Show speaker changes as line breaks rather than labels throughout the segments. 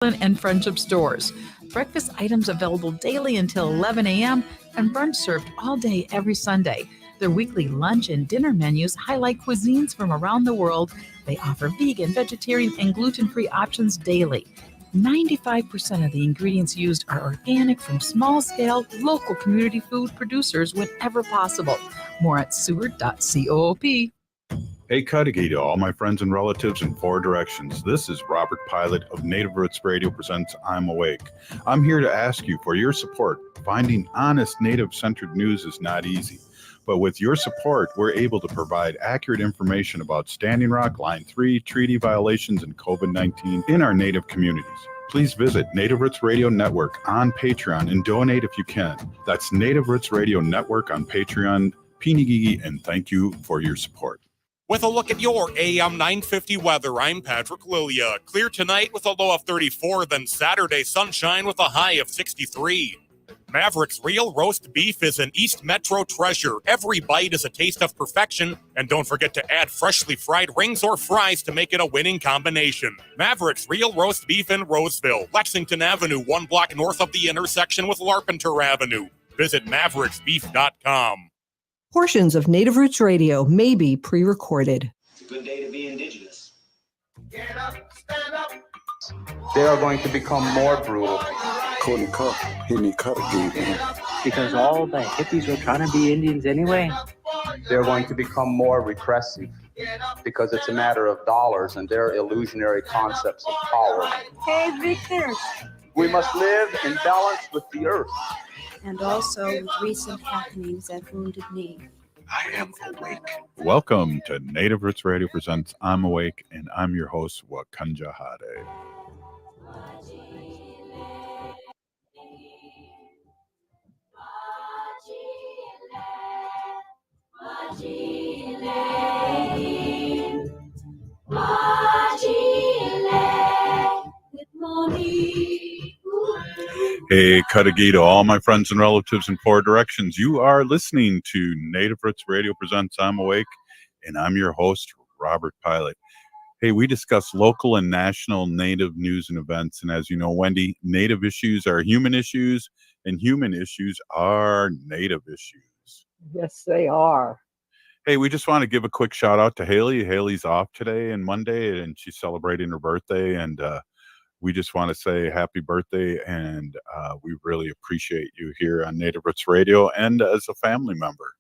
and Friendship stores. Breakfast items available daily until 11 a.m. and brunch served all day every Sunday. Their weekly lunch and dinner menus highlight cuisines from around the world. They offer vegan, vegetarian, and gluten-free options daily. 95% of the ingredients used are organic from small-scale, local community food producers whenever possible. More at seward.coop.
Hey, Cudahy to all my friends and relatives in four directions. This is Robert Pilot of Native Roots Radio presents I'm Awake. I'm here to ask you for your support. Finding honest Native-centered news is not easy. But with your support, we're able to provide accurate information about Standing Rock, Line 3, treaty violations, and COVID-19 in our Native communities. Please visit Native Roots Radio Network on Patreon and donate if you can. That's Native Roots Radio Network on Patreon. Pinigigi, and thank you for your support.
With a look at your AM 950 weather, I'm Patrick Lilia. Clear tonight with a low of 34, then Saturday sunshine with a high of 63. Maverick's Real Roast Beef is an East Metro treasure. Every bite is a taste of perfection. And don't forget to add freshly fried rings or fries to make it a winning combination. Maverick's Real Roast Beef in Roseville, Lexington Avenue, 1 block north of the intersection with Larpenteur Avenue. Visit mavericksbeef.com.
Portions of Native Roots Radio may be pre-recorded.
It's a good day to be indigenous.
Get up, stand up.
They are going to become more brutal.
Couldn't cut, hitting cut again.
Because all the hippies were trying to be Indians anyway.
They're going to become more repressive because it's a matter of dollars and their illusionary concepts of power.
Hey, Victor.
We must live in balance with the earth.
And also with recent happenings at Wounded Knee.
I am awake.
Welcome to Native Roots Radio presents I'm Awake, and I'm your host, Wakanja Hade.
Good morning.
Hey, Cudahy to all my friends and relatives in four directions. You are listening to Native Roots Radio presents I'm Awake, and I'm your host, Robert Pilot. Hey, we discuss local and national Native news and events. And as you know, Wendy, Native issues are human issues, and human issues are Native issues.
Yes, they are.
Hey, we just want to give a quick shout out to Haley. Haley's off today and Monday, and she's celebrating her birthday. And we just want to say happy birthday, and we really appreciate you here on Native Roots Radio and as a family member.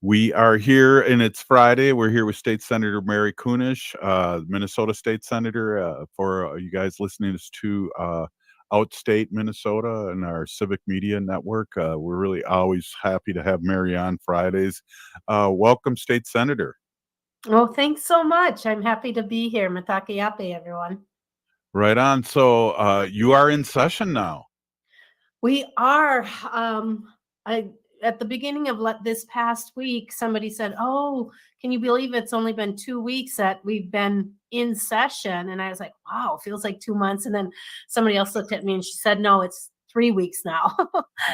We are here, and it's Friday. We're here with State Senator Mary Kunesh, Minnesota State Senator, for you guys listening to Outstate Minnesota and our civic media network. We're really always happy to have Mary on Fridays. Welcome, State Senator.
Well, thanks so much. I'm happy to be here. Matakiape, everyone.
Right on. So you are in session now.
We are. At the beginning of this past week, somebody said, "Oh, can you believe it's only been 2 weeks that we've been in session?" And I was like, "Wow, feels like 2 months." And then somebody else looked at me and she said, "No, it's 3 weeks now."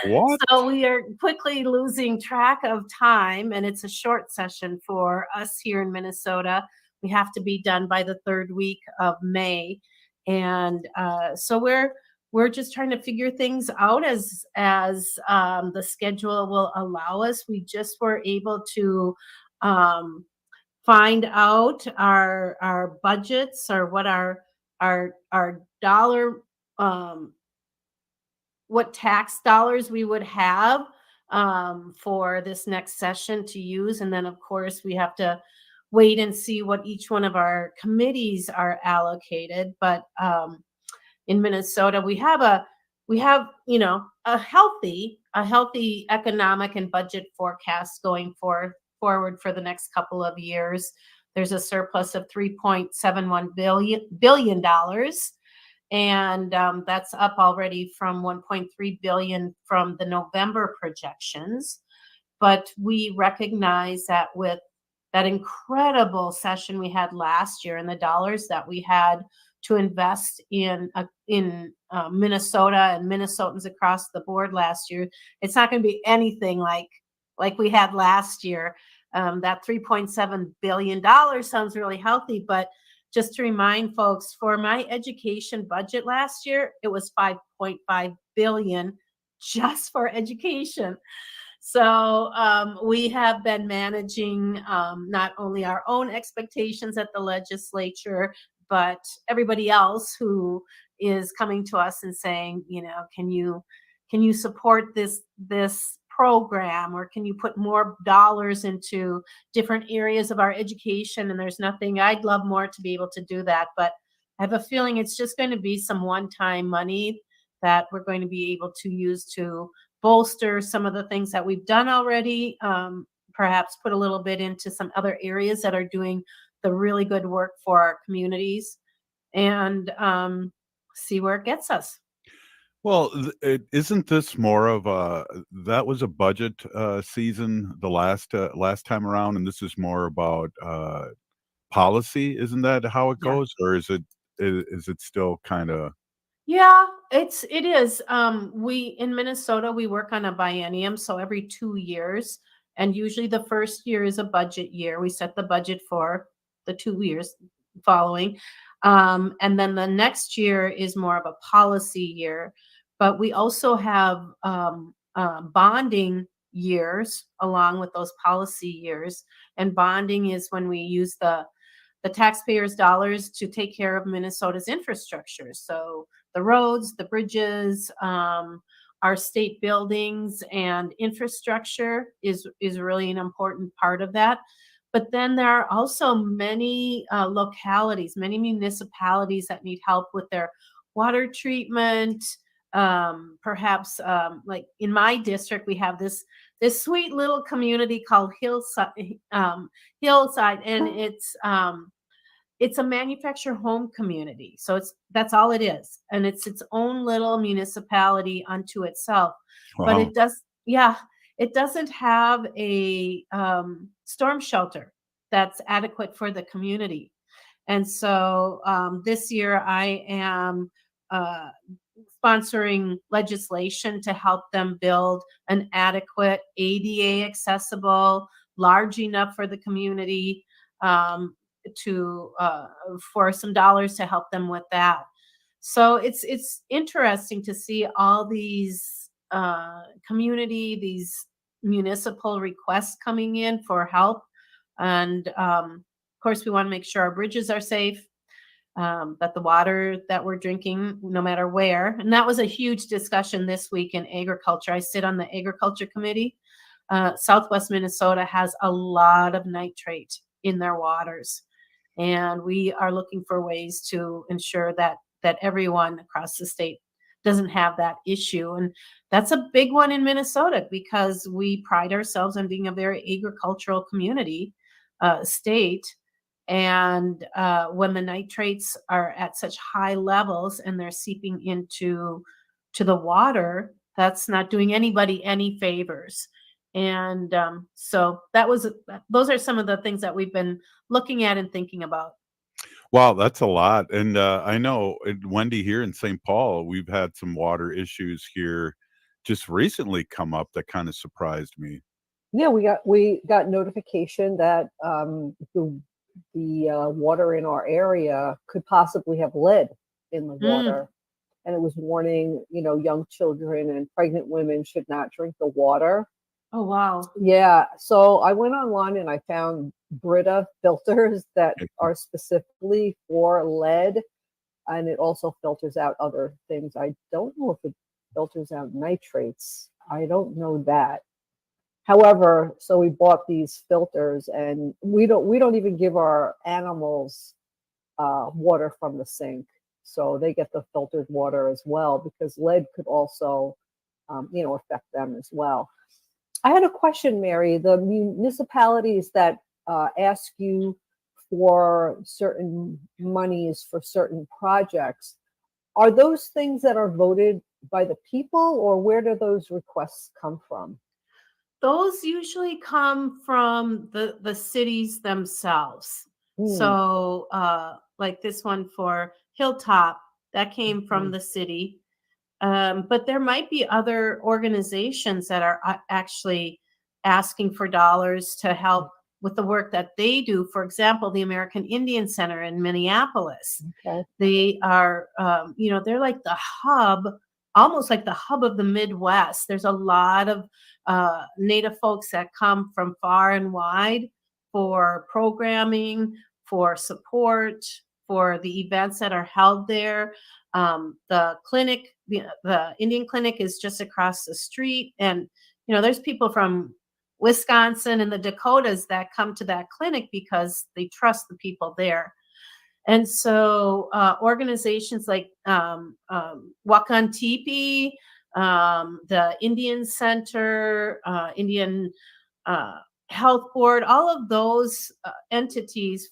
What?
So we are quickly losing track of time, and it's a short session for us here in Minnesota. We have to be done by the 3rd week of May. And so we're just trying to figure things out as the schedule will allow us. We just were able to find out our budgets, or what our dollar, what tax dollars we would have for this next session to use. And then, of course, we have to wait and see what each one of our committees are allocated. But in Minnesota, we have a healthy economic and budget forecast going forward for the next couple of years. There's a surplus of $3.71 billion, and that's up already from $1.3 billion from the November projections. But we recognize that with that incredible session we had last year and the dollars that we had to invest in Minnesota and Minnesotans across the board last year, it's not going to be anything like we had last year. That $3.7 billion sounds really healthy, but just to remind folks, for my education budget last year, it was 5.5 billion just for education. So we have been managing not only our own expectations at the legislature, but everybody else who is coming to us and saying, can you support this program, or can you put more dollars into different areas of our education? And there's nothing I'd love more to be able to do that, but I have a feeling it's just going to be some one-time money that we're going to be able to use to bolster some of the things that we've done already, perhaps put a little bit into some other areas that are doing the really good work for our communities, and see where it gets us.
Well, isn't this more of that was a budget season the last time around, and this is more about policy? Isn't that how it
Yeah.
goes, or is it still kind of?
Yeah, it is. We in Minnesota, we work on a biennium, so every 2 years, and usually the first year is a budget year. We set the budget for the 2 years following, and then the next year is more of a policy year. But we also have bonding years along with those policy years, and bonding is when we use the taxpayers' dollars to take care of Minnesota's infrastructure. So the roads, the bridges, our state buildings and infrastructure is really an important part of that. But then there are also many localities, many municipalities that need help with their water treatment. Perhaps like in my district, we have this sweet little community called Hillside, and it's a manufactured home community. So that's all it is. And it's its own little municipality unto itself. But
Wow.
it doesn't have a storm shelter that's adequate for the community. And so this year I am sponsoring legislation to help them build an adequate ADA accessible, large enough for the community, for some dollars to help them with that. So it's interesting to see all these these municipal requests coming in for help, and of course we want to make sure our bridges are safe, that the water that we're drinking, no matter where, and that was a huge discussion this week in agriculture. I sit on the agriculture committee. Southwest Minnesota has a lot of nitrate in their waters, and we are looking for ways to ensure that everyone across the state doesn't have that issue. And that's a big one in Minnesota because we pride ourselves on being a very agricultural community, state. And when the nitrates are at such high levels and they're seeping into the water, that's not doing anybody any favors. And so those are some of the things that we've been looking at and thinking about.
Wow, that's a lot. And I know, Wendy, here in St. Paul, we've had some water issues here just recently come up that kind of surprised me.
Yeah, we got notification that the water in our area could possibly have lead in the water, and it was warning, young children and pregnant women should not drink the water.
Oh, wow.
Yeah. So I went online and I found Brita filters that are specifically for lead, and it also filters out other things. I don't know if it filters out nitrates. I don't know that. However, so we bought these filters, and we don't even give our animals water from the sink. So they get the filtered water as well, because lead could also, affect them as well. I had a question, Mary. The municipalities that ask you for certain monies for certain projects, are those things that are voted by the people, or where do those requests come from?
Those usually come from the cities themselves. So like this one for Hilltop, that came from the city. But there might be other organizations that are actually asking for dollars to help with the work that they do. For example, the American Indian Center in Minneapolis.
Okay.
They are, they're like the hub, almost like the hub of the Midwest. There's a lot of Native folks that come from far and wide for programming, for support, for the events that are held there. The clinic, the Indian clinic is just across the street. And, there's people from Wisconsin and the Dakotas that come to that clinic because they trust the people there. And so organizations like Wakan Tipi, the Indian Center, Indian Health Board, all of those entities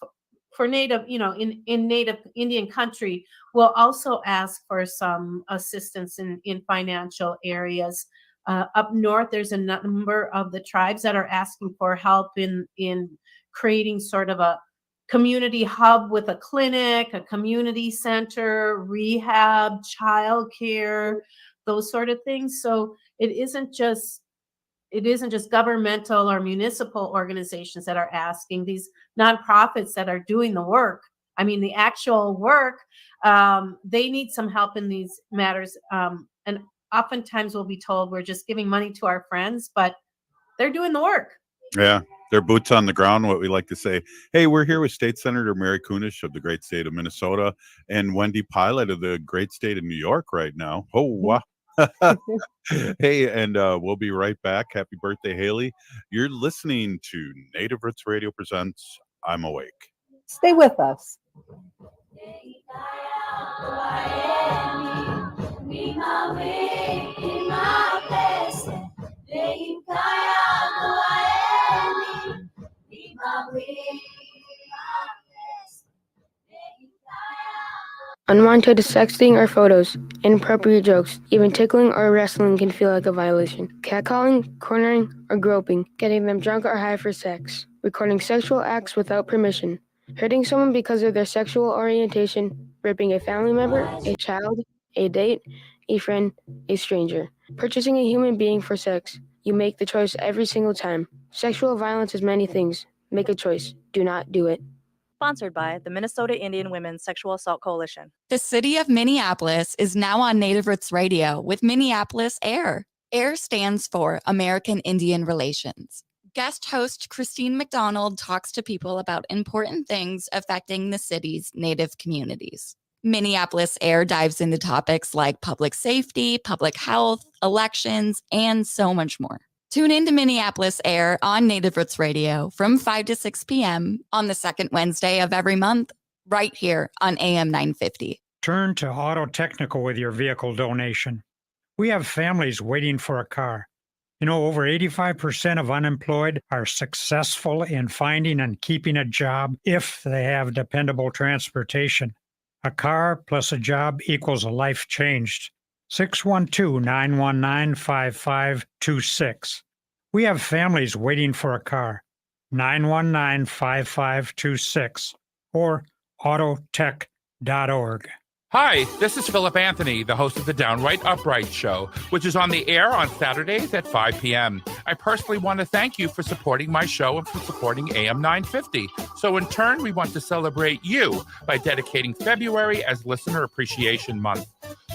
for Native, in Native Indian country will also ask for some assistance in financial areas. Up north, there's a number of the tribes that are asking for help in creating sort of a community hub with a clinic, a community center, rehab, childcare, those sort of things. So it isn't just governmental or municipal organizations that are asking, these nonprofits that are doing the work. I mean, the actual work, they need some help in these matters. And oftentimes we'll be told we're just giving money to our friends, but they're doing the work.
Yeah, they're boots on the ground, what we like to say. Hey, we're here with State Senator Mary Kunesh of the great state of Minnesota and Wendy Pilot of the great state of New York right now. Oh, wow. Hey, and we'll be right back. Happy birthday, Haley. You're listening to Native Roots Radio Presents I'm Awake.
Stay with us.
Unwanted sexting or photos, inappropriate jokes, even tickling or wrestling can feel like a violation. Catcalling, cornering, or groping, getting them drunk or high for sex, recording sexual acts without permission, hurting someone because of their sexual orientation, raping a family member, a child, a date, a friend, a stranger, purchasing a human being for sex. You make the choice every single time. Sexual violence is many things. Make a choice. Do not do it.
Sponsored by the Minnesota Indian Women's Sexual Assault Coalition.
The city of Minneapolis is now on Native Roots Radio with Minneapolis AIR. AIR stands for American Indian Relations. Guest host Christine McDonald talks to people about important things affecting the city's Native communities. Minneapolis AIR dives into topics like public safety, public health, elections, and so much more. Tune in to Minneapolis AIR on Native Roots Radio from 5 to 6 p.m. on the second Wednesday of every month, right here on AM 950.
Turn to Auto Technical with your vehicle donation. We have families waiting for a car. Over 85% of unemployed are successful in finding and keeping a job if they have dependable transportation. A car plus a job equals a life changed. 612-919-5526. We have families waiting for a car. 919-5526 or autotech.org.
Hi, this is Philip Anthony, the host of the Downright Upright Show, which is on the air on Saturdays at 5 p.m. I personally want to thank you for supporting my show and for supporting AM 950. So in turn, we want to celebrate you by dedicating February as Listener Appreciation Month.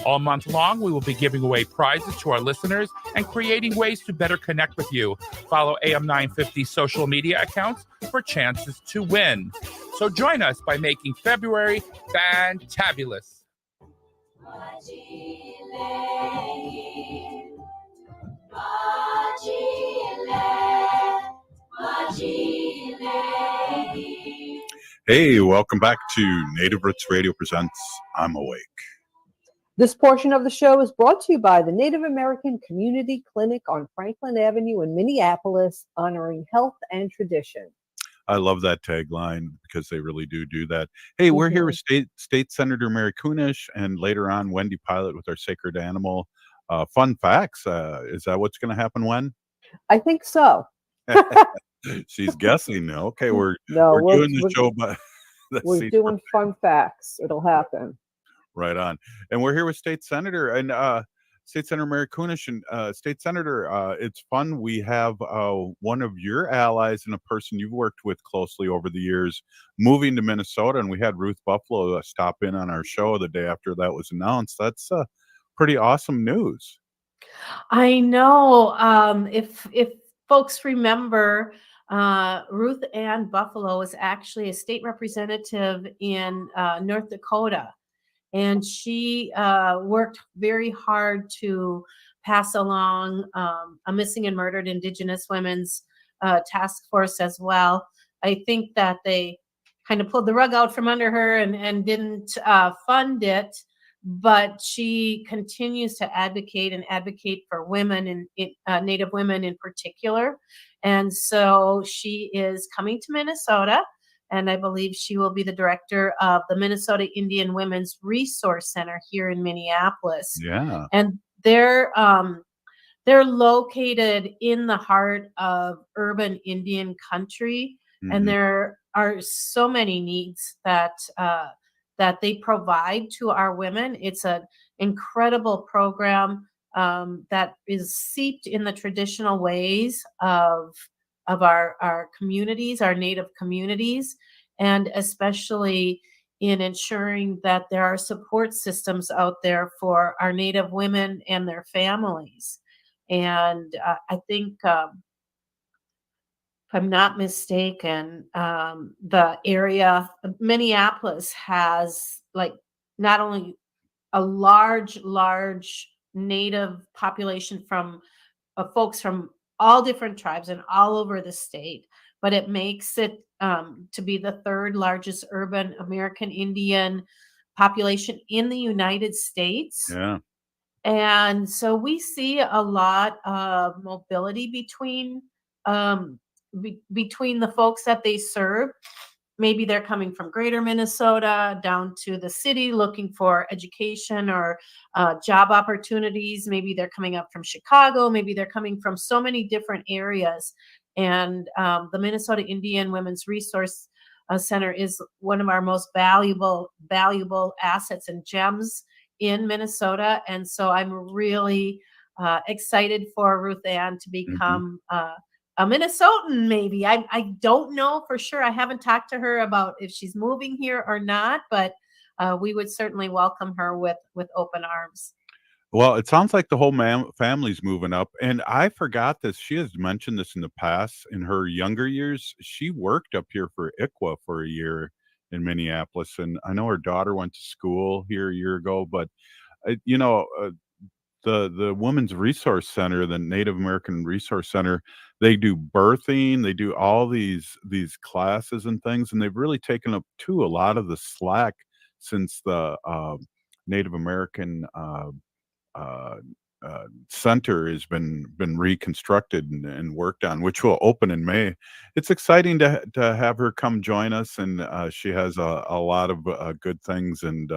All month long, we will be giving away prizes to our listeners and creating ways to better connect with you. Follow AM 950 social media accounts for chances to win. So join us by making February fantabulous.
Hey, welcome back to Native Roots Radio Presents I'm Awake.
This portion of the show is brought to you by the Native American Community Clinic on Franklin Avenue in Minneapolis, honoring health and tradition.
I love that tagline because they really do that. Hey, we're here with State Senator Mary Kunesh and later on Wendy Pilot with our sacred animal. Fun facts. Is that what's going to happen when?
I think so.
She's guessing. Okay, we're
doing
the show, but
we're doing fun facts. It'll happen.
Right on. And we're here with State Senator. And State Senator Mary Kunesh. And State Senator, it's fun. We have one of your allies and a person you've worked with closely over the years moving to Minnesota, and we had Ruth Buffalo stop in on our show the day after that was announced. That's pretty awesome news.
I know. If folks remember, Ruth Ann Buffalo is actually a state representative in North Dakota, and she worked very hard to pass along a missing and murdered Indigenous women's task force as well. I think that they kind of pulled the rug out from under her and didn't fund it, but she continues to advocate for women and Native women in particular. And so she is coming to Minnesota, and I believe she will be the director of the Minnesota Indian Women's Resource Center here in Minneapolis.
Yeah.
And they're located in the heart of urban Indian country, and there are so many needs that they provide to our women. It's an incredible program that is seeped in the traditional ways of our communities, our Native communities, and especially in ensuring that there are support systems out there for our Native women and their families. And I think, if I'm not mistaken, the area of Minneapolis has like not only a large Native population from folks from all different tribes and all over the state, but it makes it to be the third largest urban American Indian population in the United States.
Yeah.
And so we see a lot of mobility between between the folks that they serve. Maybe they're coming from greater Minnesota down to the city looking for education or job opportunities. Maybe they're coming up from Chicago. Maybe they're coming from so many different areas. And the Minnesota Indian Women's Resource Center is one of our most valuable assets and gems in Minnesota. And so I'm really excited for Ruth Ann to become a Minnesotan, maybe. I don't know for sure. I haven't talked to her about if she's moving here or not, but we would certainly welcome her with open arms.
Well, it sounds like the whole family's moving up, and I forgot this. She has mentioned this in the past. In her younger years, she worked up here for ICWA for a year in Minneapolis, and I know her daughter went to school here a year ago. But the Women's Resource Center, the Native American Resource Center, they do birthing, they do all these classes and things, and they've really taken up too a lot of the slack since the Native American center has been reconstructed and worked on, which will open in May. It's exciting to have her come join us, and she has a lot of good things. And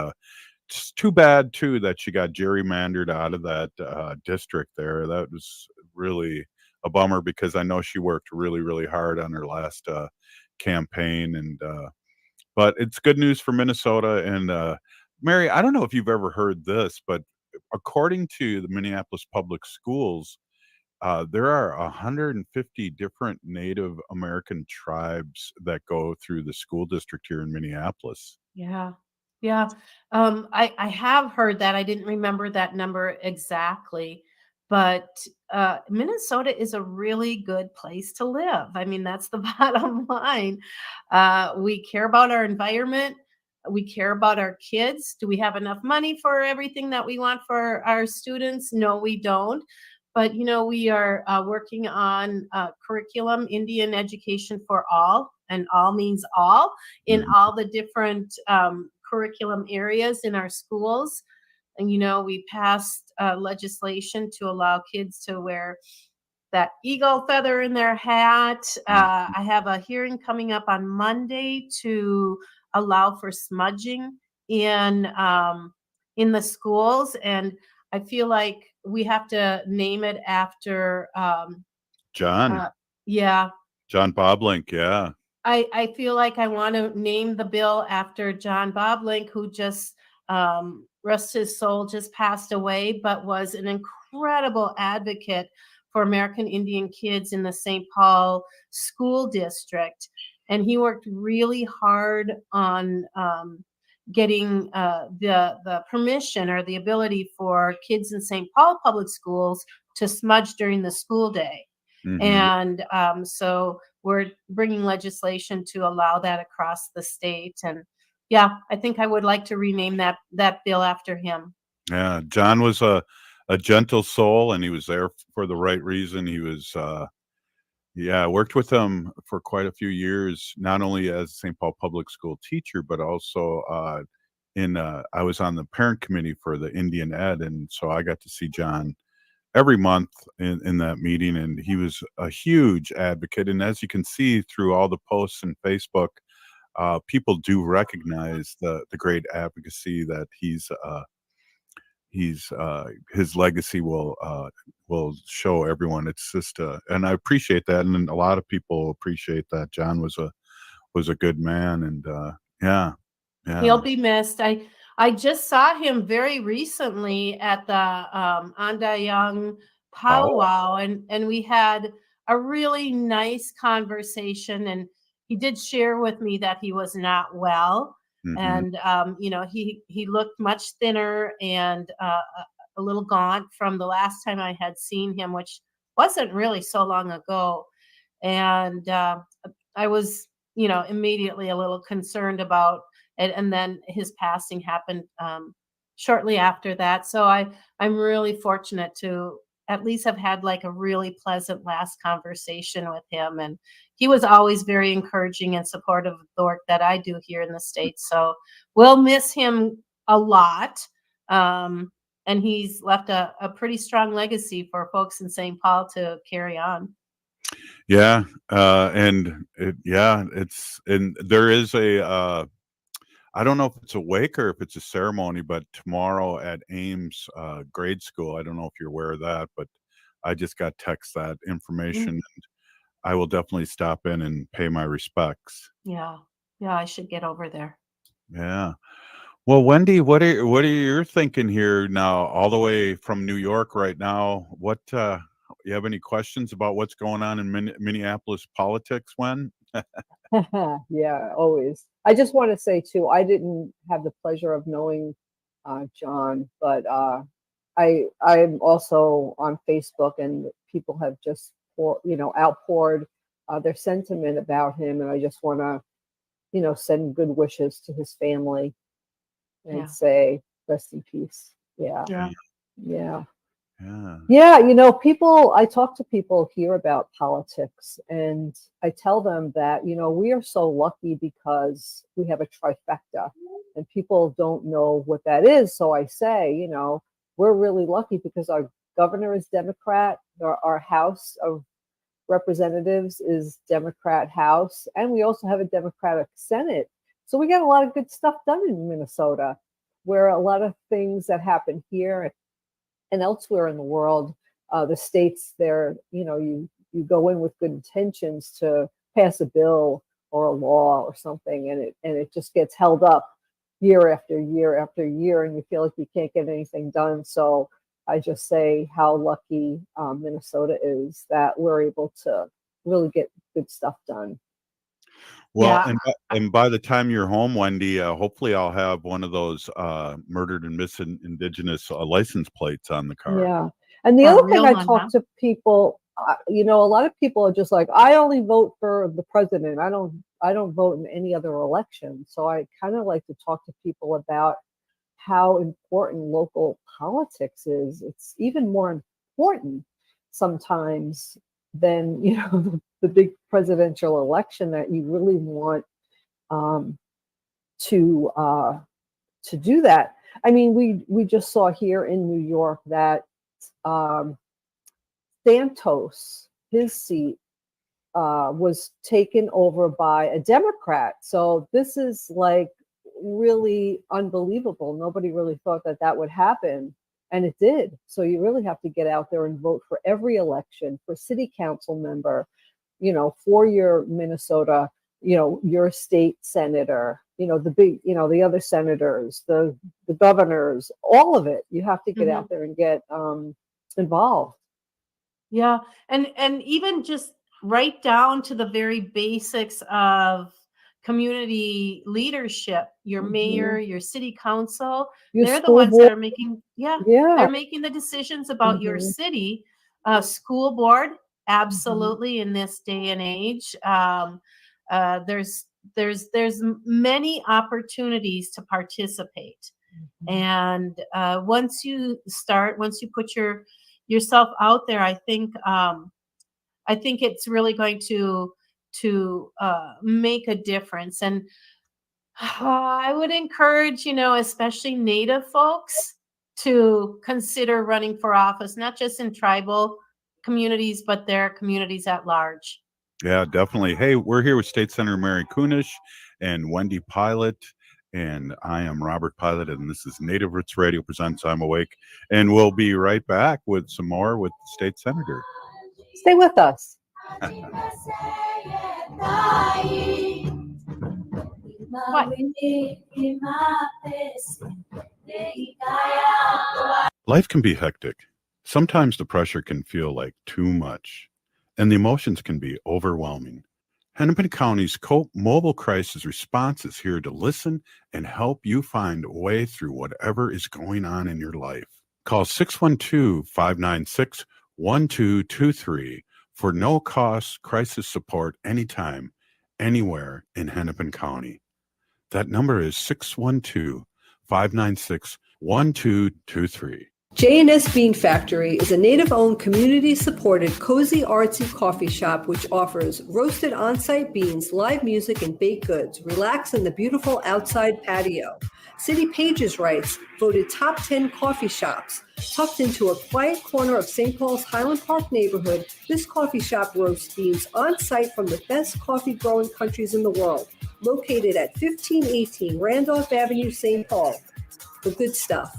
it's too bad too that she got gerrymandered out of that district there. That was really a bummer because I know she worked really hard on her last campaign. And but it's good news for Minnesota. And Mary, I don't know if you've ever heard this, but according to the Minneapolis Public Schools, there are 150 different Native American tribes that go through the school district here in Minneapolis.
Yeah. Yeah. I have heard that. I didn't remember that number exactly, but Minnesota is a really good place to live. I mean, that's the bottom line. We care about our environment. We care about our kids. Do we have enough money for everything that we want for our students? No, we don't. But, we are working on curriculum, Indian education for all, and all means all, in all the different curriculum areas in our schools. And, we passed legislation to allow kids to wear that eagle feather in their hat. I have a hearing coming up on Monday to allow for smudging in the schools, and I feel like we have to name it after
John.
Yeah.
John Boblink, yeah.
I feel like I want to name the bill after John Boblink, who just rest his soul, just passed away, but was an incredible advocate for American Indian kids in the St. Paul school district. And he worked really hard on getting the permission or the ability for kids in St. Paul public schools to smudge during the school day.
Mhm.
And so we're bringing legislation to allow that across the state. And yeah, I think I would like to rename that bill after him.
Yeah, John was a gentle soul, and he was there for the right reason. He was, I worked with him for quite a few years, not only as a St. Paul public school teacher, but also I was on the parent committee for the Indian Ed, and so I got to see John every month in that meeting, and he was a huge advocate. And as you can see through all the posts and Facebook, people do recognize the great advocacy that his legacy will show everyone. It's just and I appreciate that, and a lot of people appreciate that. John was a good man, and yeah.
He'll be missed. I just saw him very recently at the Anda Young powwow, and we had a really nice conversation. And he did share with me that he was not well, and he looked much thinner and a little gaunt from the last time I had seen him, which wasn't really so long ago. And I was, immediately a little concerned about it. And then his passing happened shortly after that. So I'm really fortunate to at least have had like a really pleasant last conversation with him. And he was always very encouraging and supportive of the work that I do here in the States. So we'll miss him a lot. And he's left a pretty strong legacy for folks in St. Paul to carry on.
Yeah, and there is a I don't know if it's a wake or if it's a ceremony, but tomorrow at Ames grade school, I don't know if you're aware of that, but I just got text that information, and I will definitely stop in and pay my respects.
Yeah, I should get over there.
Yeah. Well, Wendy, what are you thinking here now, all the way from New York right now? What you have any questions about what's going on in Minneapolis politics, Wen?
Yeah, always. I just want to say too, I didn't have the pleasure of knowing John, but I'm also on Facebook, and people have just outpoured their sentiment about him, and I just want to send good wishes to his family and say rest in peace. Yeah. I talk to people here about politics, and I tell them that, we are so lucky because we have a trifecta, and people don't know what that is. So I say, we're really lucky because our governor is Democrat, our House of Representatives is Democrat House, and we also have a Democratic Senate. So we get a lot of good stuff done in Minnesota, where a lot of things that happen here and elsewhere in the world, the states there, you go in with good intentions to pass a bill or a law or something, and it just gets held up year after year after year, and you feel like you can't get anything done. So I just say how lucky Minnesota is that we're able to really get good stuff done.
Well, and by the time you're home, Wendy, hopefully I'll have one of those murdered and missing Indigenous license plates on the car.
Yeah. And the other thing I talk to people, a lot of people are just like, I only vote for the president. I don't vote in any other election. So I kind of like to talk to people about how important local politics is. It's even more important sometimes than, the big presidential election, that you really want to do that. I mean, we just saw here in New York that Santos, his seat, was taken over by a Democrat. So this is like really unbelievable. Nobody really thought that would happen, and it did. So you really have to get out there and vote for every election, for city council member, for your Minnesota, your state senator, the big, the other senators, the governors, all of it. You have to get out there and get involved.
Yeah, and even just right down to the very basics of community leadership. Your mayor, your city council, they're the ones that are making they're making the decisions about your city. School board, absolutely, in this day and age. There's many opportunities to participate, and once you put yourself out there, I think it's really going to make a difference. And I would encourage, especially Native folks to consider running for office, not just in tribal communities, but their communities at large.
Yeah, definitely. Hey, we're here with State Senator Mary Kunesh and Wendy Pilot, and I am Robert Pilot, and this is Native Roots Radio presents I'm Awake, and we'll be right back with some more with the State Senator.
Stay with us.
Life can be hectic. Sometimes the pressure can feel like too much, and the emotions can be overwhelming. Hennepin County's COPE Mobile Crisis Response is here to listen and help you find a way through whatever is going on in your life. Call 612-596-1223 for no-cost crisis support anytime, anywhere in Hennepin County. That number is 612-596-1223.
J&S Bean Factory is a native-owned, community-supported, cozy, artsy coffee shop which offers roasted on-site beans, live music, and baked goods. Relax in the beautiful outside patio. City Pages writes, voted top 10 coffee shops. Tucked into a quiet corner of St. Paul's Highland Park neighborhood, this coffee shop roasts beans on-site from the best coffee-growing countries in the world. Located at 1518 Randolph Avenue, St. Paul. The good stuff.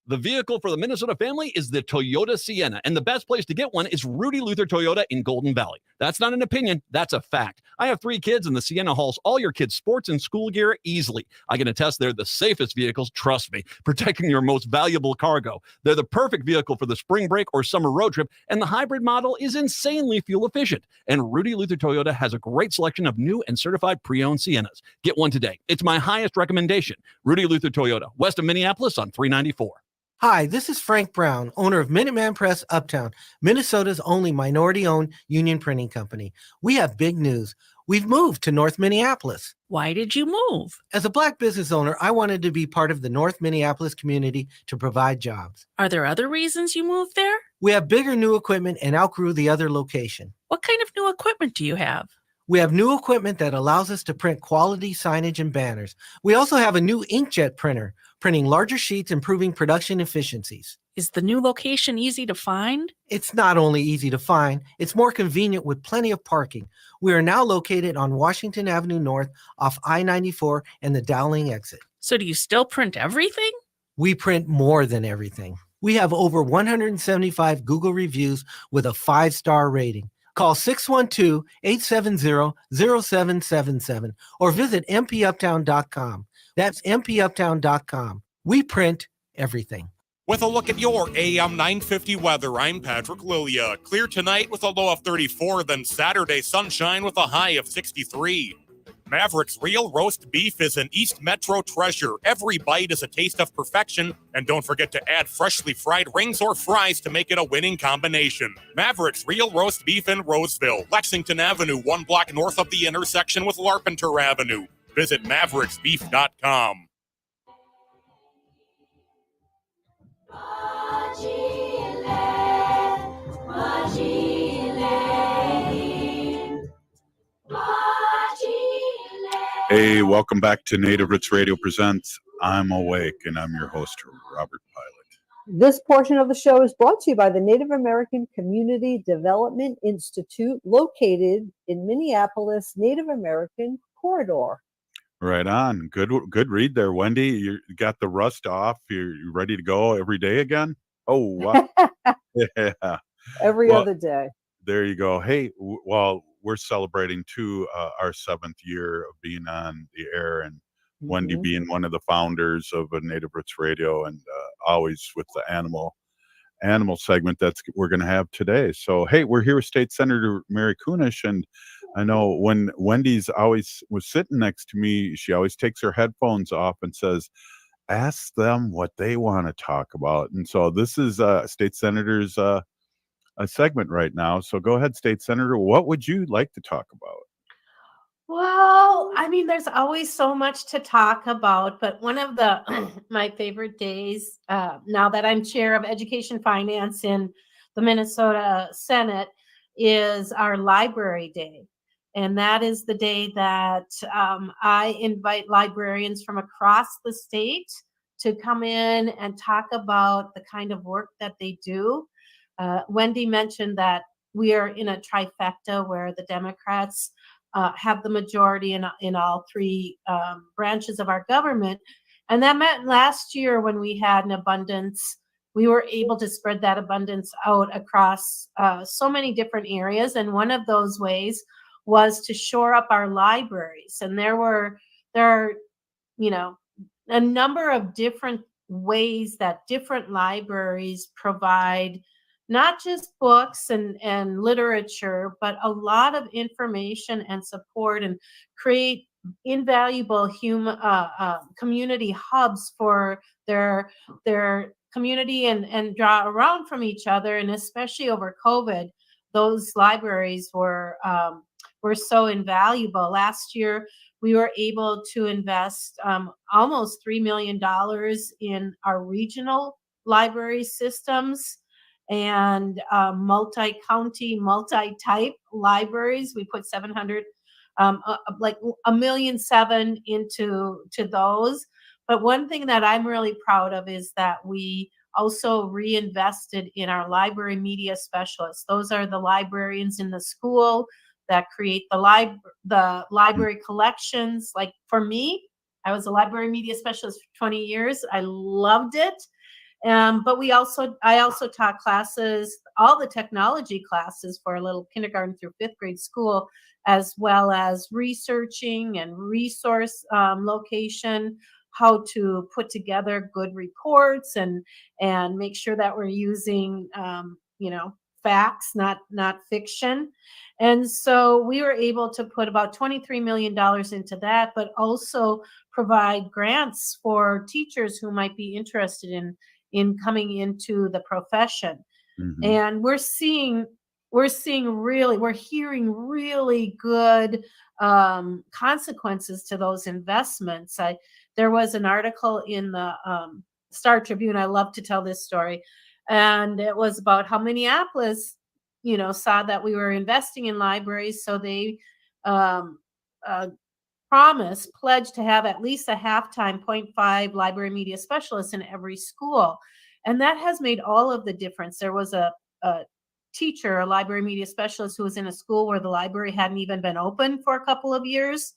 The vehicle for the Minnesota family is the Toyota Sienna, and the best place to get one is Rudy Luther Toyota in Golden Valley. That's not an opinion, that's a fact. I have 3 kids, and the Sienna hauls all your kids' sports and school gear easily. I can attest they're the safest vehicles, trust me, protecting your most valuable cargo. They're the perfect vehicle for the spring break or summer road trip, and the hybrid model is insanely fuel efficient. And Rudy Luther Toyota has a great selection of new and certified pre-owned Siennas. Get one today. It's my highest recommendation. Rudy Luther Toyota, west of Minneapolis on 394.
Hi, this is Frank Brown, owner of Minuteman Press Uptown, Minnesota's only minority-owned union printing company. We have big news. We've moved to North Minneapolis.
Why did you move?
As a Black business owner, I wanted to be part of the North Minneapolis community to provide jobs.
Are there other reasons you moved there?
We have bigger new equipment and outgrew the other location.
What kind of new equipment do you have?
We have new equipment that allows us to print quality signage and banners. We also have a new inkjet printer, printing larger sheets, improving production efficiencies.
Is the new location easy to find?
It's not only easy to find, it's more convenient with plenty of parking. We are now located on Washington Avenue North off I-94 and the Dowling exit.
So do you still print everything?
We print more than everything. We have over 175 Google reviews with a 5-star rating. Call 612-870-0777 or visit mpuptown.com. That's mpuptown.com. We print everything.
With a look at your AM 950 weather, I'm Patrick Lilia. Clear tonight with a low of 34, then Saturday sunshine with a high of 63. Maverick's Real Roast Beef is an East Metro treasure. Every bite is a taste of perfection. And don't forget to add freshly fried rings or fries to make it a winning combination. Maverick's Real Roast Beef in Roseville, Lexington Avenue, 1 block north of the intersection with Larpenteur Avenue. Visit mavericksbeef.com.
Hey, welcome back to Native Roots Radio Presents I'm Awake, and I'm your host, Robert Pilot.
This portion of the show is brought to you by the Native American Community Development Institute, located in Minneapolis Native American Corridor.
Right on. Good read there, Wendy. You got the rust off. You're ready to go every day again? Oh, wow. Yeah.
Every other day.
There you go. Hey, well, we're celebrating too our 7th year of being on the air, and Wendy
Mhm.
being one of the founders of a Native Roots Radio, and always with the animal segment that's we're going to have today. So hey, we're here with State Senator Mary Kunesh, and I know when Wendy's always was sitting next to me, she always takes her headphones off and says, ask them what they want to talk about. And so this is State Senator's a segment right now. So go ahead, State Senator. What would you like to talk about?
Well, I mean, there's always so much to talk about, but one of the my favorite days, now that I'm chair of Education Finance in the Minnesota Senate, is our Library Day. And that is the day that I invite librarians from across the state to come in and talk about the kind of work that they do. Wendy mentioned that we are in a trifecta where the Democrats have the majority in all three branches of our government. And that meant last year when we had an abundance, we were able to spread that abundance out across so many different areas. And one of those ways was to shore up our libraries. And there are, you know, a number of different ways that different libraries provide not just books and literature, but a lot of information and support, and create invaluable community hubs for their community, and draw around from each other. And especially over COVID, those libraries were so invaluable. Last year, we were able to invest almost $3 million in our regional library systems and multi-county, multi-type libraries. We put 700, like $1.7 million into those. But one thing that I'm really proud of is that we also reinvested in our library media specialists. Those are the librarians in the school that create the library collections. Like for me, I was a library media specialist for 20 years. I loved it. But I also taught classes, all the technology classes for a little kindergarten through 5th grade school, as well as researching and resource location, how to put together good reports and make sure that we're using, facts, not fiction. And so we were able to put about $23 million into that, but also provide grants for teachers who might be interested in coming into the profession.
Mm-hmm.
And we're hearing really good consequences to those investments. There was an article in the Star Tribune. I love to tell this story. And it was about how Minneapolis, saw that we were investing in libraries. So they pledged to have at least a half-time 0.5 library media specialists in every school. And that has made all of the difference. There was a teacher, a library media specialist, who was in a school where the library hadn't even been open for a couple of years.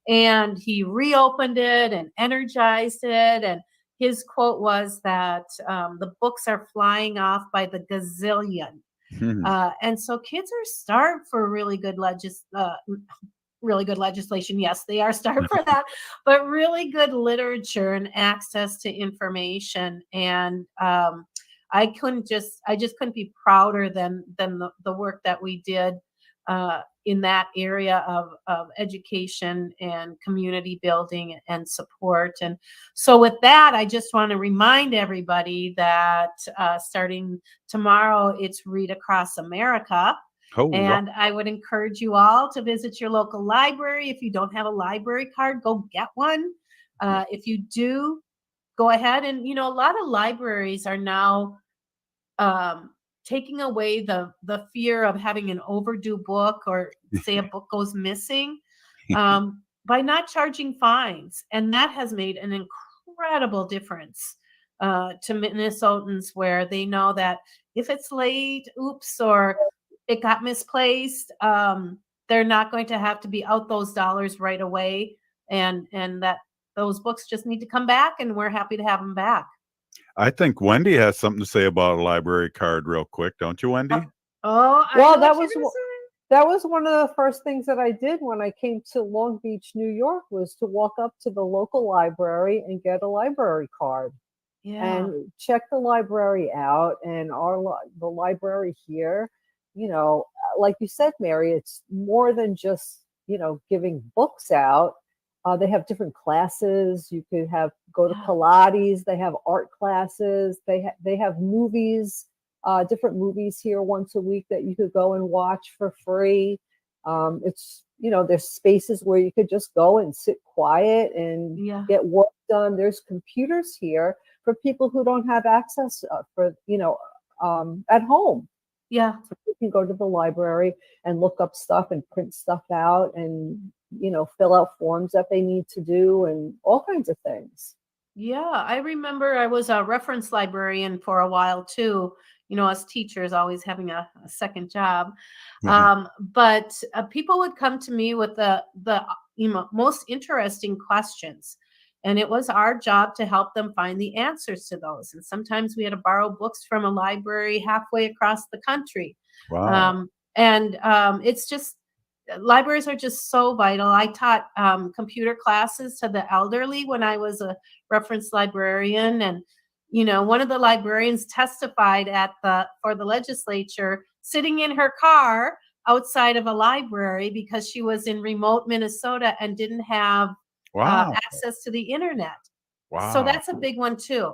And he reopened it and energized it. And his quote was that the books are flying off by the gazillion. And so kids are starved for really good legislation. Yes, they are starved for that, but really good literature and access to information. And I just couldn't be prouder than the work that we did in that area of education and community building and support. And so with that, I just want to remind everybody that starting tomorrow, it's Read Across America. And I would encourage you all to visit your local library. If you don't have a library card, go get one. If you do, go ahead. And, a lot of libraries are now taking away the fear of having an overdue book, or say a book goes missing, by not charging fines. And that has made an incredible difference to Minnesotans, where they know that if it's late, or it got misplaced, they're not going to have to be out those dollars right away, and that those books just need to come back, and we're happy to have them back.
I think Wendy has something to say about a library card real quick, don't you, Wendy?
Well,
that That was one of the first things that I did when I came to Long Beach, New York, was to walk up to the local library and get a library card.
Yeah.
And check the library out. And the library here, like you said, Mary, it's more than just giving books out. They have different classes. You could go to Pilates. They have art classes. They have movies, different movies here once a week that you could go and watch for free. It's there's spaces where you could just go and sit quiet and get work done. There's computers here for people who don't have access at home.
Yeah.
So you can go to the library and look up stuff and print stuff out and, fill out forms that they need to do and all kinds of things.
Yeah, I remember I was a reference librarian for a while too. Us teachers always having a second job. But people would come to me with the most interesting questions. And it was our job to help them find the answers to those. And sometimes we had to borrow books from a library halfway across the country.
Wow.
It's just, libraries are just so vital. I taught computer classes to the elderly when I was a reference librarian. And, one of the librarians testified for the legislature sitting in her car outside of a library because she was in remote Minnesota and didn't have access to the internet.
Wow.
So that's a big one too.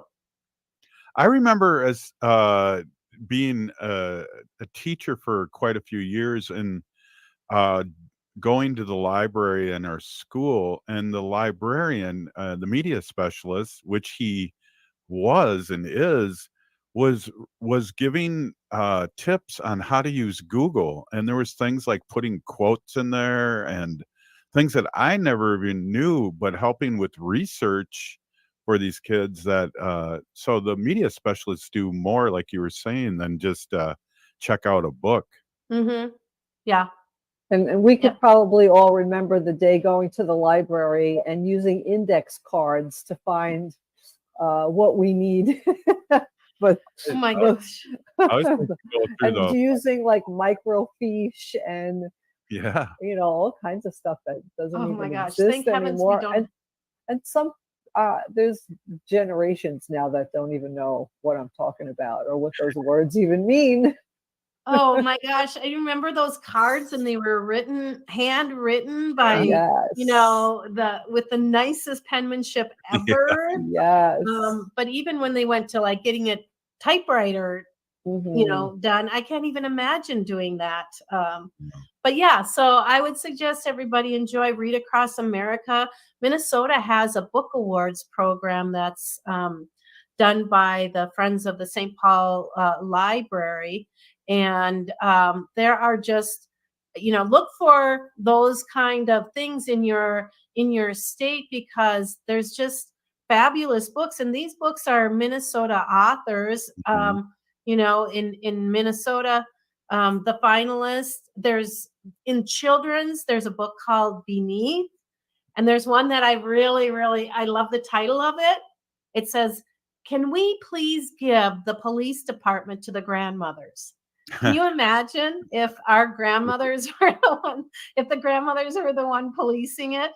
I remember as being a teacher for quite a few years and going to the library in our school, and the librarian, the media specialist, which he was and was giving tips on how to use Google. And there was things like putting quotes in there and things that I never even knew, but helping with research for these kids that so the media specialists do more, like you were saying, than just check out a book.
Mm-hmm. Yeah.
And we could probably all remember the day going to the library and using index cards to find what we need. But
oh my gosh.
I was thinking
and using like microfiche and all kinds of stuff that doesn't even exist anymore. And some there's generations now that don't even know what I'm talking about or what those words even mean.
Oh my gosh. I remember those cards, and they were handwritten by, with the nicest penmanship ever.
Yes.
But even when they went to like getting a typewriter, done, I can't even imagine doing that. But yeah, so I would suggest everybody Read Across America. Minnesota has a book awards program that's done by the Friends of the St. Paul Library. And there are just, look for those kind of things in your state, because there's just fabulous books. And these books are Minnesota authors. In Minnesota, the finalists, in children's, there's a book called Beneath. And there's one that I really, really, I love the title of it. It says, "Can we please give the police department to the grandmothers?" Can you imagine if our grandmothers were the grandmothers were the one policing it?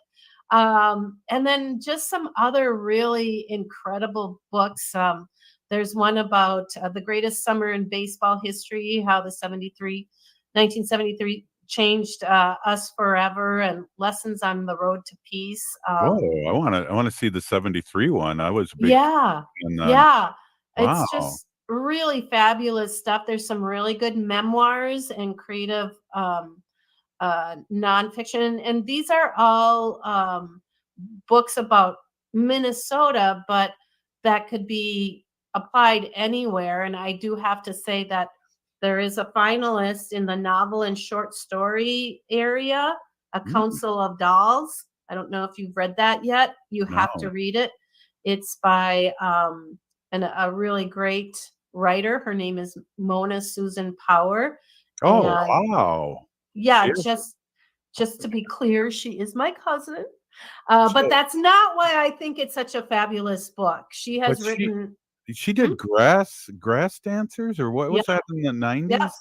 And then just some other really incredible books. There's one about the greatest summer in baseball history, how the 1973 changed us forever, and lessons on the road to peace.
I want to see the 73 one. I was big.
Yeah.
Wow.
It's just really fabulous stuff. There's some really good memoirs and creative nonfiction, and these are all books about Minnesota, but that could be applied anywhere. And I do have to say that there is a finalist in the novel and short story area, A Council of Dolls. I don't know if you've read that yet. You have to read it. It's by a really great writer. Her name is Mona Susan Power.
Oh, wow.
Yeah, just to be clear, she is my cousin. But that's not why I think it's such a fabulous book. She has written.
She did grass dancers, or what was that in the 90s?
Yes.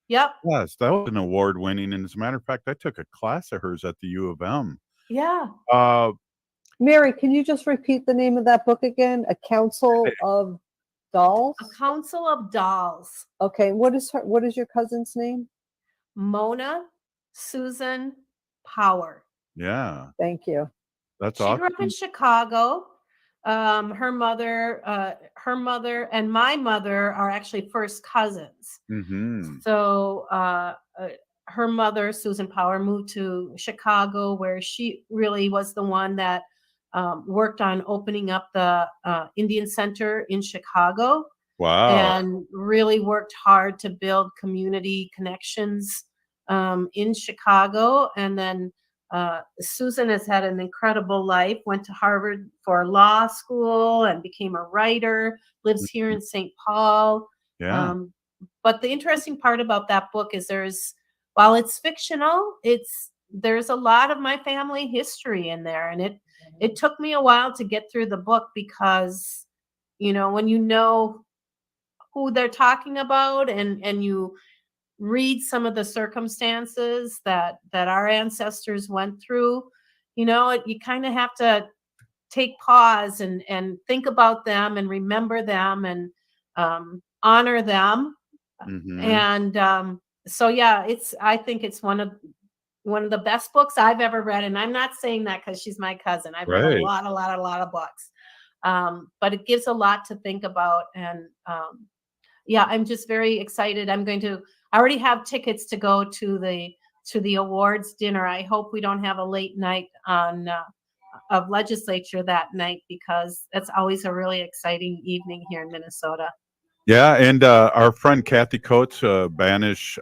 Yep.
Yes, that was an award winning. And as a matter of fact, I took a class of hers at the U of M.
Yeah.
Mary, can you just repeat the name of that book again? A Council of Dolls?
A Council of Dolls.
Okay, what is your cousin's name?
Mona Susan Power.
Yeah.
Thank you.
That's
She grew up in
awesome.
Chicago. Her mother and my mother are actually first cousins.
Mm-hmm.
So her mother, Susan Power, moved to Chicago, where she really was the one that worked on opening up the Indian Center in Chicago.
Wow.
And really worked hard to build community connections in Chicago. And then Susan has had an incredible life, went to Harvard for law school and became a writer, lives here in St. Paul.
Yeah.
But the interesting part about that book is while it's fictional, there's a lot of my family history in there. And it took me a while to get through the book because, when you know who they're talking about and you read some of the circumstances that our ancestors went through, you kind of have to take pause and think about them and remember them and honor them.
Mm-hmm.
And so yeah, I think it's one of the best books I've ever read. And I'm not saying that because she's my cousin. I've read a lot of books. But it gives a lot to think about. And yeah, I'm just very excited. I already have tickets to go to the awards dinner. I hope we don't have a late night of legislature that night, because that's always a really exciting evening here in Minnesota.
Yeah, and our friend Kathy Coates, Banish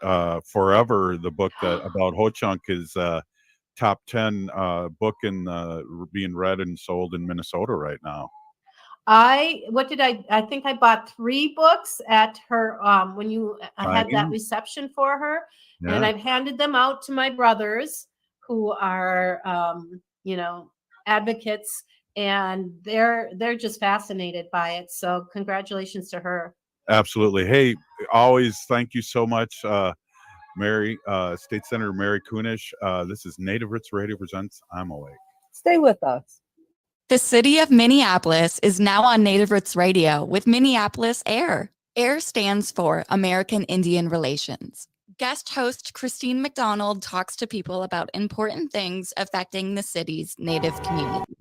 Forever, the book about Ho-Chunk, is top 10 book being read and sold in Minnesota right now.
I think I bought 3 books at her when I had that reception for her.
Yeah.
And I've handed them out to my brothers who are advocates, and they're just fascinated by it. So congratulations to her.
Absolutely. Hey, always thank you so much, Mary, State Senator Mary Kunesh. This is Native Roots Radio presents I'm Awake.
Stay with us.
The city of Minneapolis is now on Native Roots Radio with Minneapolis AIR. AIR stands for American Indian Relations. Guest host Christine McDonald talks to people about important things affecting the city's Native community.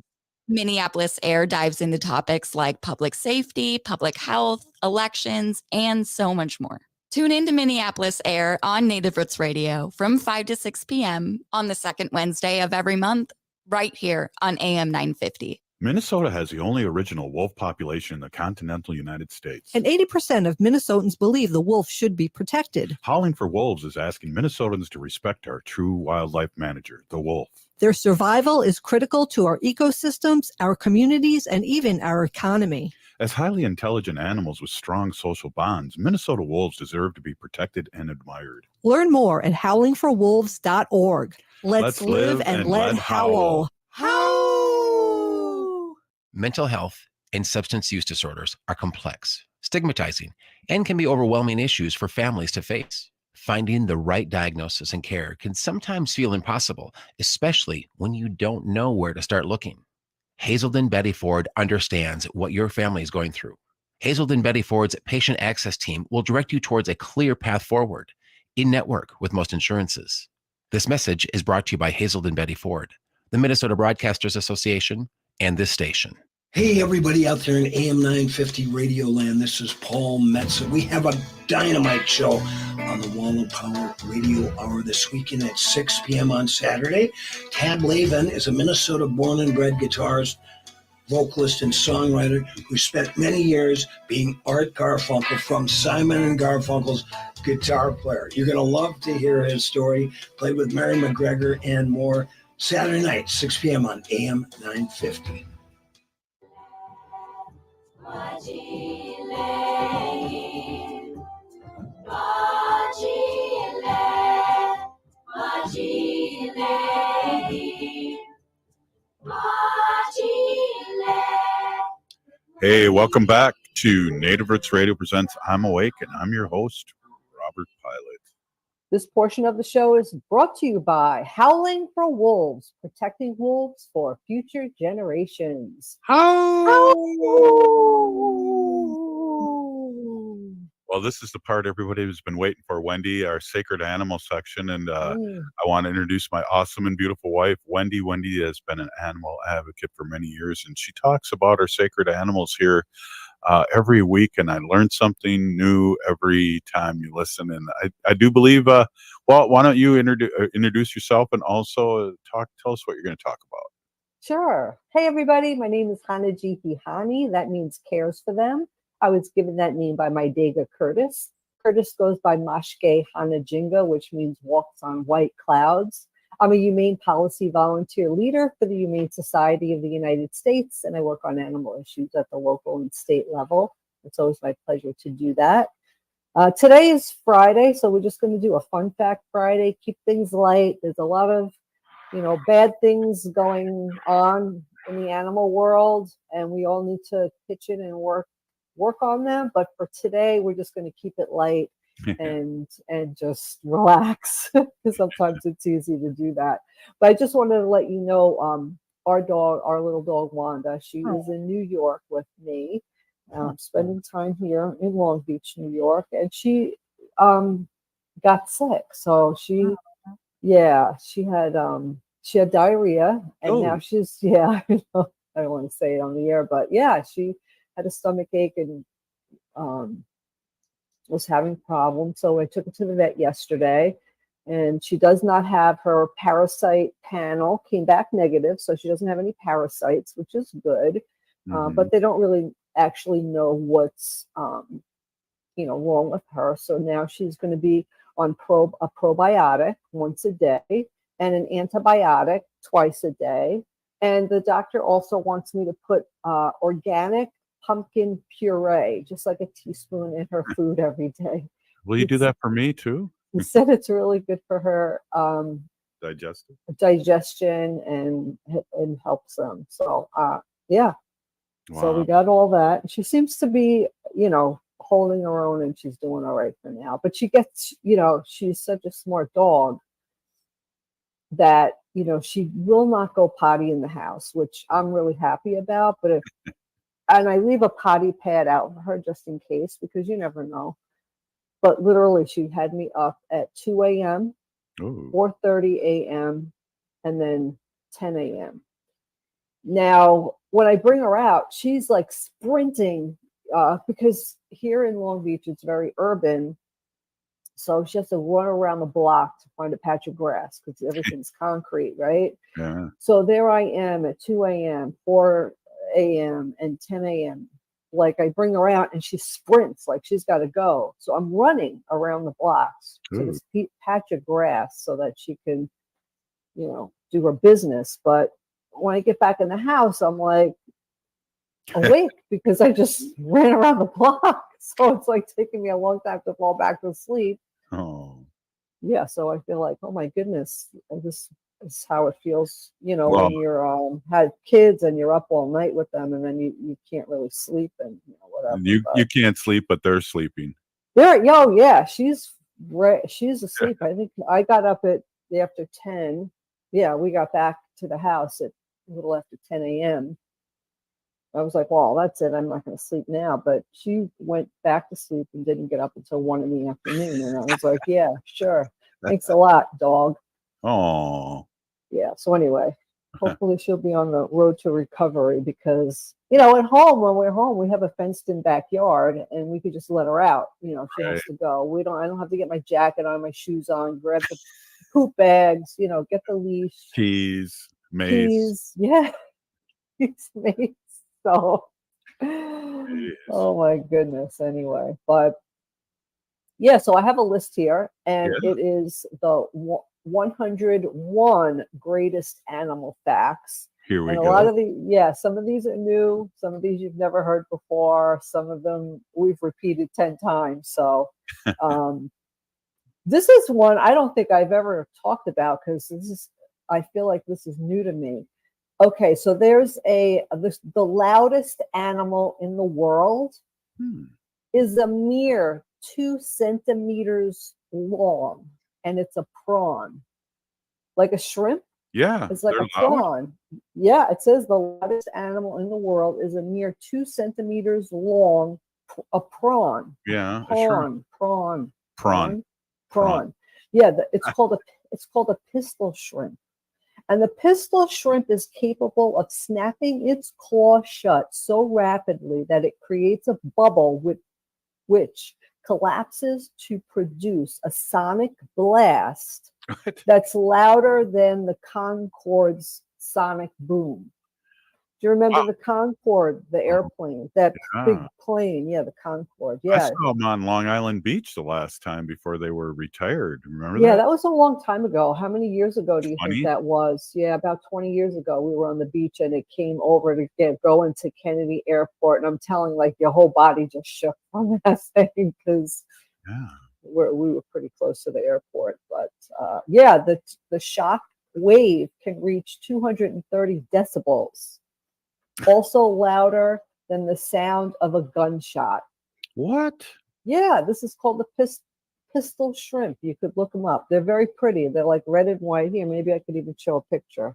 Minneapolis AIR dives into topics like public safety, public health, elections, and so much more. Tune in to Minneapolis AIR on Native Roots Radio from 5 to 6 p.m. on the second Wednesday of every month, right here on AM 950.
Minnesota has the only original wolf population in the continental United States.
And 80% of Minnesotans believe the wolf should be protected.
Howling for Wolves is asking Minnesotans to respect our true wildlife manager, the wolf.
Their survival is critical to our ecosystems, our communities, and even our economy.
As highly intelligent animals with strong social bonds, Minnesota wolves deserve to be protected and admired.
Learn more at howlingforwolves.org. Let's live and let howl.
Howl! Mental health and substance use disorders are complex, stigmatizing, and can be overwhelming issues for families to face. Finding the right diagnosis and care can sometimes feel impossible, especially when you don't know where to start looking. Hazelden Betty Ford understands what your family is going through. Hazelden Betty Ford's patient access team will direct you towards a clear path forward, in network with most insurances. This message is brought to you by Hazelden Betty Ford, the Minnesota Broadcasters Association, and this station.
Hey, everybody out there in AM 950 Radio Land. This is Paul Metza. We have a dynamite show on the Wallow Power Radio Hour this weekend at 6 p.m. on Saturday. Tad Lavin is a Minnesota born and bred guitarist, vocalist, and songwriter who spent many years being Art Garfunkel from Simon and Garfunkel's guitar player. You're going to love to hear his story. Played with Mary McGregor and more. Saturday night, 6 p.m. on AM 950.
Hey, welcome back to Native Roots Radio presents I'm Awake, and I'm your host, Robert Pilot.
This portion of the show is brought to you by Howling for Wolves, protecting wolves for future generations.
Well, this is the part everybody has been waiting for, Wendy, our sacred animal section. And
Mm.
I want to introduce my awesome and beautiful wife, Wendy. Wendy has been an animal advocate for many years, and she talks about our sacred animals here every week. And I learn something new every time you listen. And I do believe, well, why don't you introduce yourself and also tell us what you're going to talk about?
Sure. Hey, everybody. My name is Hanaji Hani. That means cares for them. I was given that name by my Dega Curtis. Curtis goes by Mashke Hanajinga, which means walks on white clouds. I'm a humane policy volunteer leader for the Humane Society of the United States, and I work on animal issues at the local and state level. It's always my pleasure to do that. Today is Friday, so we're just going to do a fun fact Friday, keep things light. There's a lot of bad things going on in the animal world, and we all need to pitch in and work on them. But for today, we're just going to keep it light and just relax, because sometimes it's easy to do that. But I just wanted to let you know, our little dog Wanda, she is in New York with me, spending time here in Long Beach, New York, and she got sick. So she had diarrhea, and now she's I don't want to say it on the air, but she had a stomach ache and was having problems. So I took her to the vet yesterday, and she does not have her parasite panel, came back negative, so she doesn't have any parasites, which is good. But they don't really actually know what's wrong with her. So now she's going to be on a probiotic once a day and an antibiotic twice a day. And the doctor also wants me to put organic pumpkin puree, just like a teaspoon, in her food every day.
Will you do that for me too?
He said it's really good for her digestion and helps them. So So we got all that. She seems to be, holding her own, and she's doing all right for now. But she gets, she's such a smart dog that, she will not go potty in the house, which I'm really happy about. But and I leave a potty pad out for her just in case, because you never know. But literally, she had me up at 2 a.m., 4:30 a.m., and then 10 a.m. Now, when I bring her out, she's like sprinting because here in Long Beach, it's very urban. So she has to run around the block to find a patch of grass because everything's concrete, right?
Yeah.
So there I am at 2 a.m., 4 a.m., and 10 a.m. Like, I bring her out and she sprints like she's got to go. So I'm running around the blocks to this patch of grass so that she can, do her business. But when I get back in the house, I'm like awake because I just ran around the block. So it's like taking me a long time to fall back to sleep.
Oh.
Yeah, so I feel like, oh my goodness, this is how it feels,
Well,
when you're had kids and you're up all night with them, and then you can't really sleep and whatever.
you can't sleep, but they're sleeping.
Yeah, she's asleep. I think I got up at after 10. Yeah, we got back to the house at a little after 10 a.m. I was like, well, that's it. I'm not going to sleep now. But she went back to sleep and didn't get up until 1 in the afternoon. And I was like, yeah, sure. Thanks a lot, dog.
Oh.
Yeah. So anyway, hopefully she'll be on the road to recovery because, at home, when we're home, we have a fenced in backyard and we could just let her out. She has to go. I don't have to get my jacket on, my shoes on, grab the poop bags, get the leash.
Keys, mace.
Yeah. Mace. So, oh my goodness. Anyway, but yeah, so I have a list here, and it is the 101 greatest animal facts.
Here we
and a
go.
lot of some of these are new, some of these you've never heard before, some of them we've repeated 10 times. So, this is one I don't think I've ever talked about because I feel like this is new to me. Okay, so there's the loudest animal in the world is a mere 2 centimeters long. and it's a prawn, like a shrimp.
Yeah,
It's like
they're
a
loud.
prawn. Yeah, it says the largest animal in the world is a mere 2 centimeters long. A prawn.
Yeah, a shrimp.
Prawn.
Prawn.
Yeah, it's called a pistol shrimp. And the pistol shrimp is capable of snapping its claw shut so rapidly that it creates a bubble which collapses to produce a sonic blast that's louder than the Concorde's sonic boom. Do you remember the Concorde, the airplane, that big
Yeah.
plane? Yeah, the Concorde.
I
Yeah.
saw them on Long Island Beach the last time before they were retired. Remember
Yeah,
that?
that was a long time ago. How many years ago do you
20?
think that was? Yeah, about 20 years ago. We were on the beach and it came over to go into Kennedy Airport. And I'm telling, like, your whole body just shook from that thing because we were pretty close to the airport. But yeah, the shock wave can reach 230 decibels, also louder than the sound of a gunshot.
What?
Yeah, this is called the pistol shrimp. You could look them up. They're very pretty. They're like red and white. Here, maybe I could even show a picture.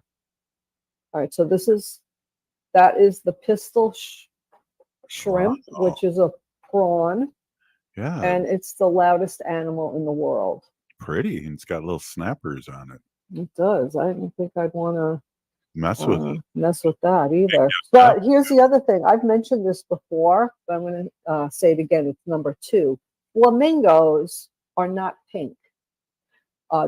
All right, so that is the pistol shrimp, which is a prawn,
Yeah,
and it's the loudest animal in the world.
pretty. And it's got little snappers on it.
It does. I don't think I'd want to
Mess with it.
mess with that either. But here's the other thing. I've mentioned this before, but I'm going to say it again. It's number 2. Flamingos are not pink.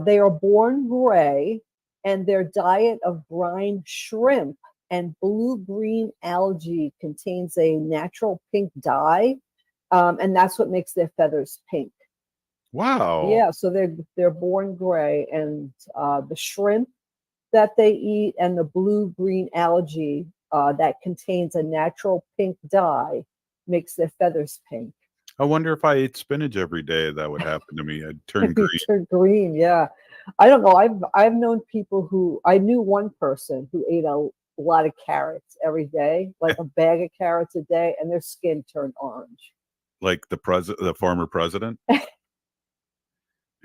They are born gray, and their diet of brine shrimp and blue-green algae contains a natural pink dye, and that's what makes their feathers pink.
Wow.
Yeah, so they're born gray, and the shrimp that they eat and the blue-green algae that contains a natural pink dye makes their feathers pink.
I wonder if I ate spinach every day, that would happen to me. I'd turn green.
Turn green, yeah. I don't know. I've known people I knew one person who ate a lot of carrots every day, like a bag of carrots a day, and their skin turned orange.
Like the former president?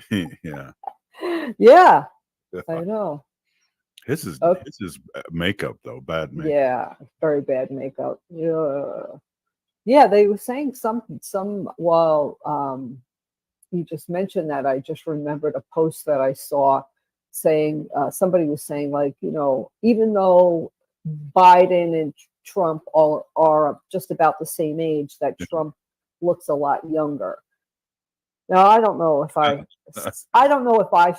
Yeah.
Yeah, I know.
His is makeup though, bad makeup.
Yeah, very bad makeup. Yeah, they were saying some well, you just mentioned that. I just remembered a post that I saw saying somebody was saying, like, even though Biden and Trump all are just about the same age, that Trump looks a lot younger. Now, I don't know if I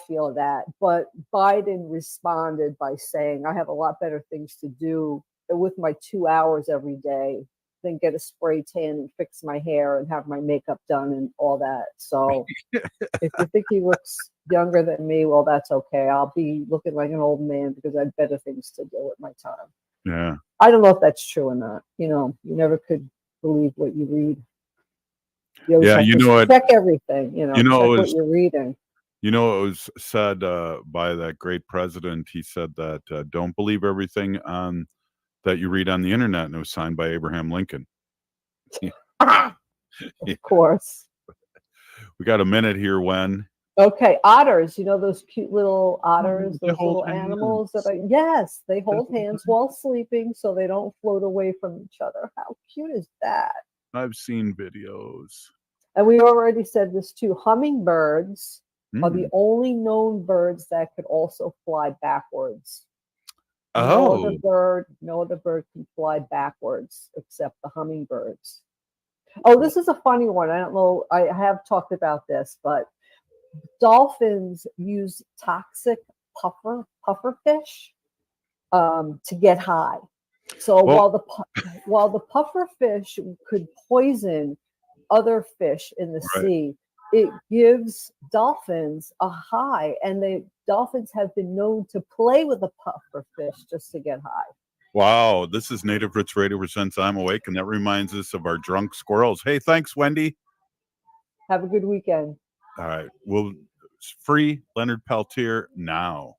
feel that, but Biden responded by saying, I have a lot better things to do with my 2 hours every day than get a spray tan and fix my hair and have my makeup done and all that. So if you think he looks younger than me, well, that's okay. I'll be looking like an old man because I have better things to do with my time.
Yeah.
I don't know if that's true or not. You never could believe what you read. You always have to check everything, check what you're reading.
You know, it was said by that great president. He said that don't believe everything that you read on the internet, and it was signed by Abraham Lincoln.
Of course.
We got a minute here, Wen.
Okay, otters. Those cute little otters, those little animals yes, they hold hands while sleeping so they don't float away from each other. How cute is that?
I've seen videos.
And we already said this too. Hummingbirds are the only known birds that could also fly backwards. No other bird can fly backwards except the hummingbirds. Oh, this is a funny one. I don't know. I have talked about this, but dolphins use toxic puffer fish to get high. So while the puffer fish could poison other fish in the sea, it gives dolphins a high, and the dolphins have been known to play with the puffer fish just to get high.
Wow, this is Native Roots Radio presents I'm Awake, and that reminds us of our drunk squirrels. Hey, thanks, Wendy.
Have a good weekend.
All right, free Leonard Peltier now.